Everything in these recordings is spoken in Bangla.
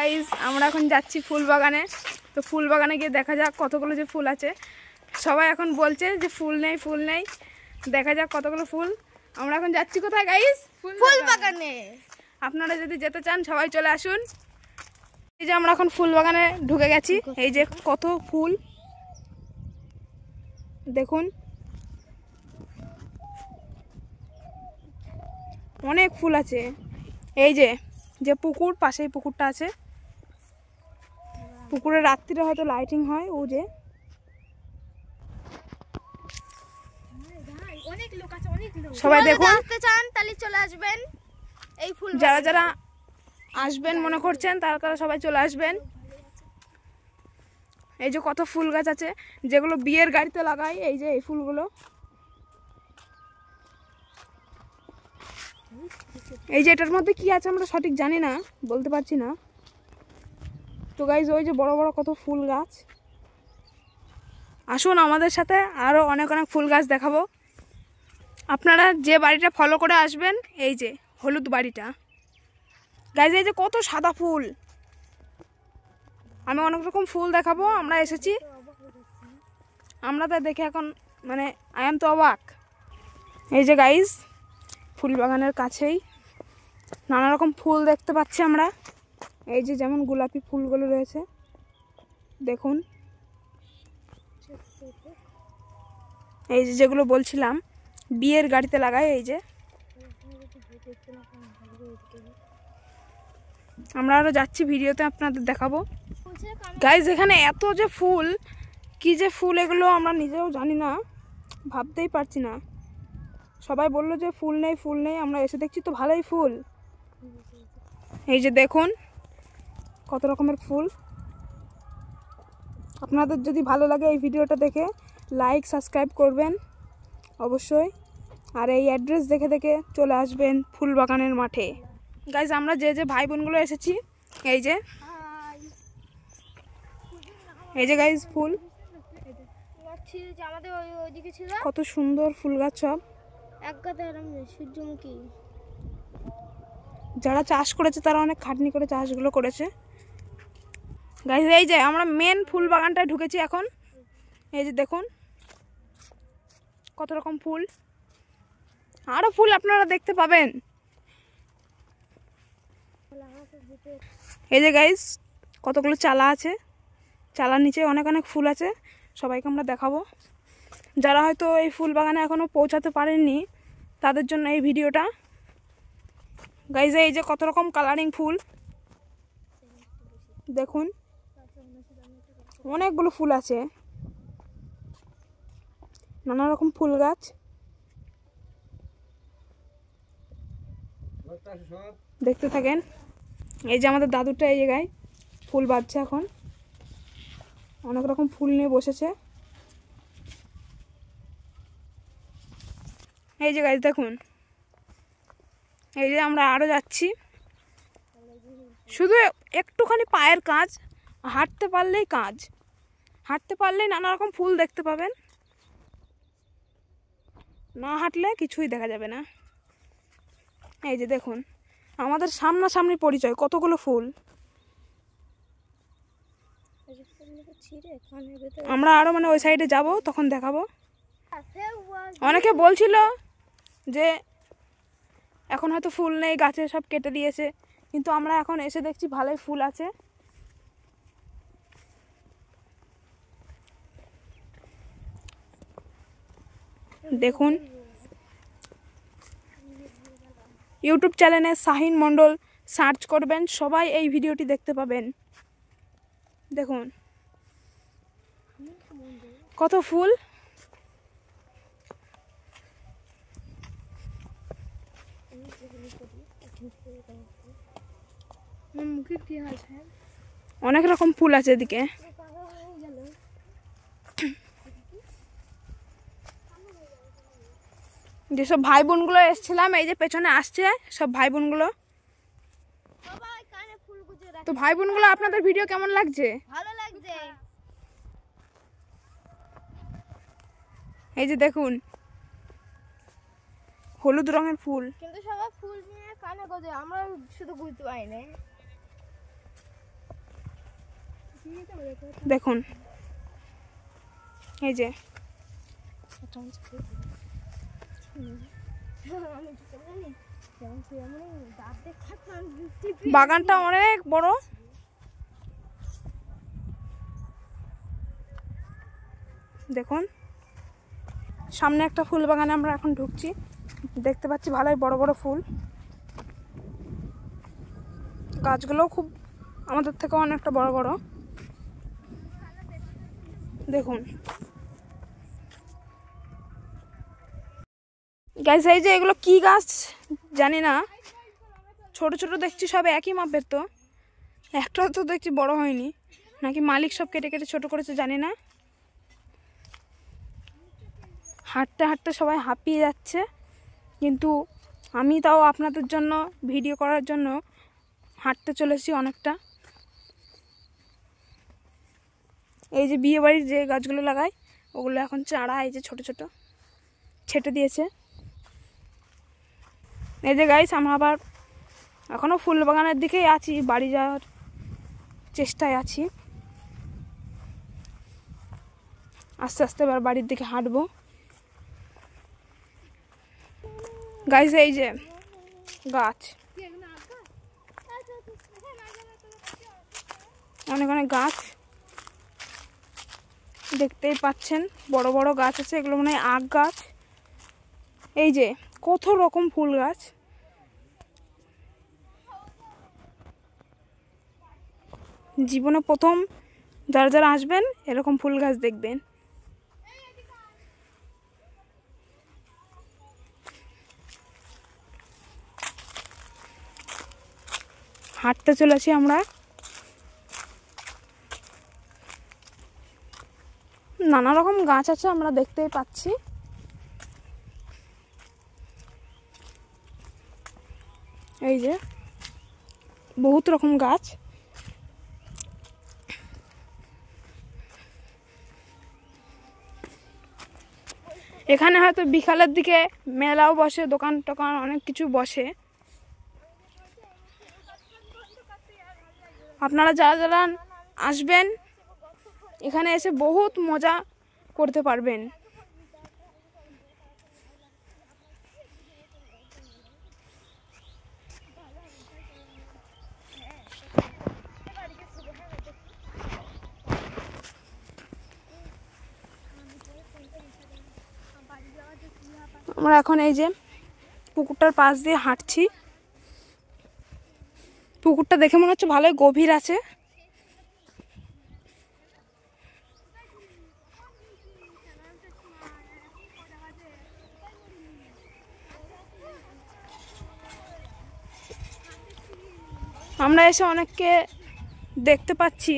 গাইস আমরা এখন যাচ্ছি ফুল বাগানে। তো ফুল বাগানে গিয়ে দেখা যাক কতগুলো যে ফুল আছে। সবাই এখন বলছে যে ফুল নেই, দেখা যাক কতগুলো ফুল। আমরা এখন যাচ্ছি কোথায় গাইস? ফুল বাগানে। আপনারা যদি যেতে চান সবাই চলে আসুন। এই যে আমরা এখন ফুল বাগানে ঢুকে গেছি। এই যে কত ফুল দেখুন, অনেক ফুল আছে। এই যে পুকুর, পাশেই পুকুরটা আছে। পুকুরে রাত্রিরে হয়তো লাইটিং হয়। ও যে সবাই দেখুন, আসতে চান তাহলে চলে আসবেন। এই ফুল যারা যারা আসবেন মনে করছেন তারা সবাই চলে আসবেন। এই যে কত ফুল গাছ আছে যেগুলো বিয়ের গাড়িতে লাগাই। এই যে এই ফুলগুলো, এই যে এটার মধ্যে কি আছে আমরা সঠিক জানি না, বলতে পারছি না। তো গাইজ ওই যে বড় বড় কত ফুল গাছ। আসুন আমাদের সাথে, আরও অনেক অনেক ফুল গাছ দেখাবো। আপনারা যে বাড়িটা ফলো করে আসবেন, এই যে হলুদ বাড়িটা গাইজ, এই যে কত সাদা ফুল। আমি অনেক রকম ফুল দেখাবো। আমরা এসেছি, আমরা তা দেখে এখন মানে আই এম তো অবাক। এই যে গাইজ ফুল বাগানের কাছেই নানা রকম ফুল দেখতে পাচ্ছি আমরা। এই যে যেমন গোলাপি ফুলগুলো রয়েছে দেখুন। এই যে যেগুলো বলছিলাম বিয়ের গাড়িতে লাগায়। এই যে আমরা আরও যাচ্ছি, ভিডিওতে আপনাদের দেখাবো। গাইজ এখানে এত যে ফুল, কি যে ফুল এগুলো আমরা নিজেও জানি না, ভাবতেই পারছি না। সবাই বললো যে ফুল নেই, আমরা এসে দেখছি তো ভালোই ফুল। এই যে দেখুন কত রকমের ফুল। আপনাদের যদি ভালো লাগে এই ভিডিওটা দেখে লাইক সাবস্ক্রাইব করবেন অবশ্যই। আর এই অ্যাড্রেস দেখে দেখে চলে আসবেন ফুল বাগানের মাঠে। গাইজ আমরা যে ভাই বোনগুলো এসেছি, এই যে গাইজ ফুল আমাদের ওইদিকে ছিল কত সুন্দর ফুল গাছ সব। এক কথায় সূর্যমুখী। যারা চাষ করেছে তারা অনেক খাটনি করে চাষগুলো করেছে। গাইজ এই যে আমরা মেন ফুল বাগানটায় ঢুকেছি এখন। এই যে দেখুন কত রকম ফুল, আরও ফুল আপনারা দেখতে পাবেন। এই যে গাইজ কতগুলো চালা আছে, চালার নিচে অনেক অনেক ফুল আছে, সবাইকে আমরা দেখাবো। যারা হয়তো এই ফুল বাগানে এখনও পৌঁছাতে পারেননি তাদের জন্য এই ভিডিওটা। গাইজ এই যে কত রকম কালারিং ফুল দেখুন, অনেকগুলো ফুল আছে, নানা রকম ফুল গাছ। দেখতে থাকেন। এই যে আমাদের দাদুটা এই জায়গায় ফুল বাঁধছে এখন, অনেক রকম ফুল নিয়ে বসেছে। এই যে গাছ দেখুন, এই যে আমরা আরও যাচ্ছি। শুধু একটুখানি পায়ের কাজ, হাঁটতে পারলেই নানা রকম ফুল দেখতে পাবেন। না হাঁটলে কিছুই দেখা যাবে না। এই যে দেখুন আমাদের সামনাসামনি পরিচয়, কতগুলো ফুল। আমরা আরও মানে ওই সাইডে যাব, তখন দেখাবো। অনেকে বলছিল যে এখন হয়তো ফুল নেই, গাছে সব কেটে দিয়েছে, কিন্তু আমরা এখন এসে দেখছি ভালোই ফুল আছে। দেখুন ইউটিউব চ্যানেলে শাহিন মণ্ডল সার্চ করবেন, সবাই এই ভিডিওটি দেখতে পাবেন। দেখুন কত ফুল। অনেক রকম ফুল আছে এদিকে। যেসব ভাই বোনগুলো এসেছিলাম, এই যে পেছনে আসছে সব ভাই বোনগুলো। তো ভাই বোনগুলো আপনাদের ভিডিও কেমন লাগছে? ভালো লাগছে। এই যে দেখুন হলুদ রঙের ফুল, কিন্তু সবাই ফুল নিয়ে কানে গোজে, আমরা শুধু বুঝতে পারি না। দেখুন এই যে বাগানটা অনেক বড়। দেখুন সামনে একটা ফুল বাগানে আমরা এখন ঢুকছি, দেখতে পাচ্ছি ভালোই বড় বড় ফুল। গাছগুলোও খুব আমাদের থেকে অনেকটা বড় বড়। দেখুন গাইস, এই যে এগুলো কি গাছ জানি না, ছোট ছোট দেখছি, সব একই মাপের। তো একটা তো দেখছি বড় হয়নি, নাকি মালিক সব কেটে কেটে ছোট করেছে জানি না। হাঁটতে হাঁটতে সবাই হাঁপিয়ে যাচ্ছে, কিন্তু আমি তাও আপনাদের জন্য ভিডিও করার জন্য হাঁটতে চলেছি অনেকটা। এই যে বিয়ে বাড়ির যে গাছগুলো লাগায় ওগুলো এখন চারা এই যে ছোট ছোট ছেটে দিয়েছে। এই যে গাইস, আমরা আবার এখনও ফুল বাগানের দিকেই আছি, বাড়ি যাওয়ার চেষ্টায় আছি। আস্তে আস্তে এবার বাড়ির দিকে হাঁটবো। গাইস এই যে গাছ, অনেক অনেক গাছ দেখতেই পাচ্ছেন, বড় বড় গাছ আছে, এগুলো মনে হয় আখ গাছ। এই যে কত রকম ফুল গাছ, জীবনে প্রথম যারা যারা আসবেন এরকম ফুল গাছ দেখবেন। হাঁটতে চলেছি আমরা, নানা রকম গাছ আছে আমরা দেখতেই পাচ্ছি। এই যে বহুত রকম গাছ। এখানে হয়তো বিকালের দিকে মেলাও বসে, দোকান টোকান অনেক কিছু বসে। আপনারা যারা যারা আসবেন এখানে এসে বহুত মজা করতে পারবেন। আমরা এখন এই যে পুকুরটার পাশ দিয়ে হাঁটছি। পুকুরটা দেখে মনে হচ্ছে ভালোই গভীর আছে। আমরা এসে অনেককে দেখতে পাচ্ছি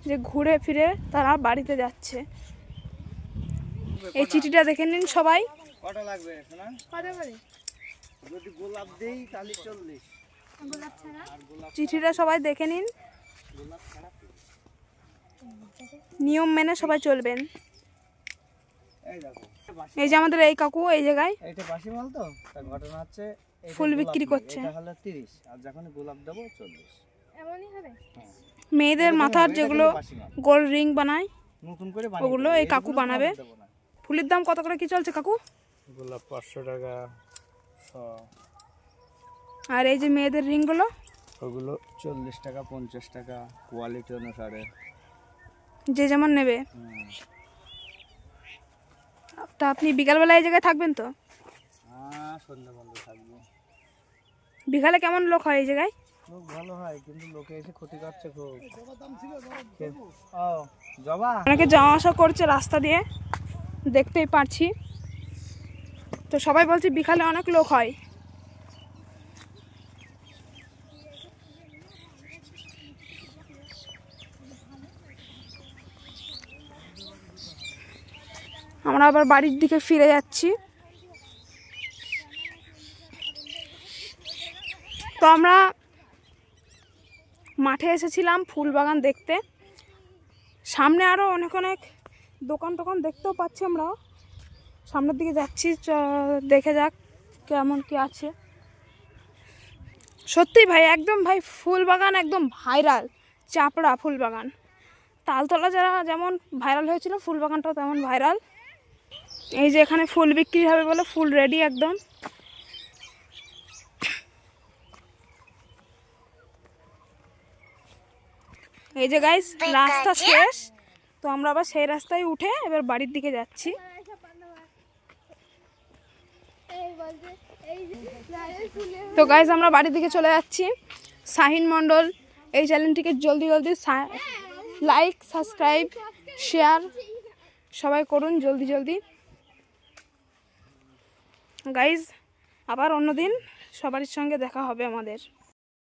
যে ঘুরে ফিরে তারা বাড়িতে যাচ্ছে। এই চিঠিটা দেখে নিন সবাই। কটা লাগবে সোনা? কত করে? যদি গোলাপ দেই তাহলে 40। গোলাপ ছাড়া? চিঠিটা সবাই দেখে নিন, নিয়ম মেনে সবাই চলবেন। এই দেখো, এই যে আমাদের এই কাকু এই জায়গায় এইটা বাসি মাল তো, তার ঘটনা হচ্ছে এইটা ফুল গোলাপ বিক্রি না, করছে। এটা হলো 30, আর যখন গোলাপ দেব 40। এমনই হবে? হ্যাঁ, মেয়েদের মাথার যেগুলো গোল রিং বানায় নতুন করে বানিয়ে ওগুলো দেবো, এই কাকু এইগুলো বানাবে। দেব না। ফুলের দাম কত করে কি চলছে কাকু? গোলাপ 500 টাকা 100, আর এই যে মেয়েদের রিংগুলো ওগুলো 40 টাকা 50 টাকা, কোয়ালিটি অনুসারে। যে যেমন নেবে। হুম। তা আপনি বিকালবেলা এই জায়গায় থাকবেন তো? হ্যাঁ, সন্ধ্যা বন্ধ থাকবো। বিকালে কেমন লোক হয় এই জায়গায়? খুব ভালো হয়, কিন্তু লোকে এসে ক্ষতি করছে খুব। ও জবা, অনেকে যাওয়া আসা করছে রাস্তা দিয়ে, দেখতেই পারছি। তো সবাই বলছে বিকালে অনেক লোক হয়। আমরা আবার বাড়ির দিকে ফিরে যাচ্ছি। তো আমরা মাঠে এসেছিলাম ফুল বাগান দেখতে। সামনে আরও অনেক অনেক দোকান টোকান দেখতেও পাচ্ছি। আমরা সামনের দিকে যাচ্ছি, দেখে যাক কেমন কি আছে। সত্যি ভাই, একদম ভাই ফুল বাগান একদম ভাইরাল, চাপড়া ফুল বাগান। তালতলা যারা যেমন ভাইরাল হয়েছিল, ফুল বাগানটাও তেমন ভাইরাল। এই যে এখানে ফুল বিক্রি হবে বলে ফুল রেডি একদম। এই যে গাইস রাস্তা শেষ, তো আমরা আবার সেই রাস্তায় উঠে এবার বাড়ির দিকে যাচ্ছি। তো গাইস আমরা বাড়ির দিকে চলে যাচ্ছি। শাহিন মণ্ডল এই চ্যানেলটিকে জলদি জলদি লাইক, সাবস্ক্রাইব, শেয়ার সবাই করুন জলদি জলদি। গাইস আবার অন্যদিন সবার সঙ্গে দেখা হবে আমাদের।